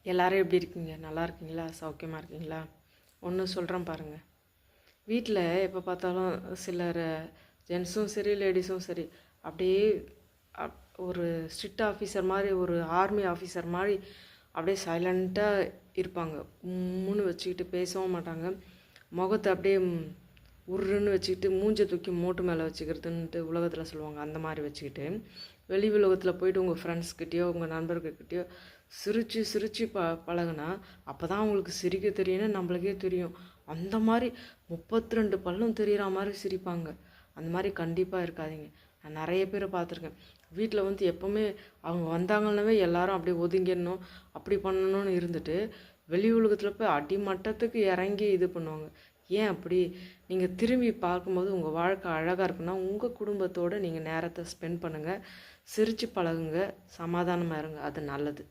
எல்லாரும் எப்படி இருக்கீங்க? நல்லா இருக்கீங்களா? சௌக்கியமாக இருக்கீங்களா? ஒன்று சொல்கிறேன் பாருங்கள். வீட்டில் எப்போ பார்த்தாலும் சிலர் ஜென்ஸும் சரி லேடிஸும் சரி அப்படியே ஒரு ஸ்ட்ரிக்ட் ஆஃபீஸர் மாதிரி, ஒரு ஆர்மி ஆஃபீஸர் மாதிரி அப்படியே சைலண்ட்டாக இருப்பாங்க. உம்முன்னு வச்சுக்கிட்டு பேசவும் மாட்டாங்க. முகத்தை அப்படியே உருன்னு வச்சுக்கிட்டு மூஞ்சை தூக்கி மூட்டு மேலே வச்சுக்கிறதுன்ட்டு உலகத்தில் சொல்லுவாங்க. அந்த மாதிரி வச்சுக்கிட்டு வெளி உலகத்தில் போயிட்டு உங்கள் ஃப்ரெண்ட்ஸ்கிட்டயோ உங்கள் நண்பர்கள்கிட்டயோ சிரித்து சிரித்து பழகுனா அப்போ தான் அவங்களுக்கு சிரிக்க தெரியும்னு நம்மளுக்கே தெரியும். அந்த மாதிரி 32 பல்லும் தெரிகிற மாதிரி சிரிப்பாங்க. அந்த மாதிரி கண்டிப்பாக இருக்காதீங்க. நான் நிறைய பேரை பார்த்துருக்கேன். வீட்டில் வந்து எப்போவுமே அவங்க வந்தாங்கன்னாவே எல்லாரும் அப்படியே ஒதுங்கிடணும், அப்படி பண்ணணும்னு இருந்துட்டு வெளி உலகத்தில் போய் அடிமட்டத்துக்கு இறங்கி இது பண்ணுவாங்க. ஏன் அப்படி? நீங்கள் திரும்பி பார்க்கும்போது உங்கள் வாழ்க்கை அழகாக இருக்குன்னா உங்கள் குடும்பத்தோடு நீங்கள் நேரத்தை ஸ்பெண்ட் பண்ணுங்கள், சிரித்து பழகுங்க, சமாதானமாக இருங்க. அது நல்லது.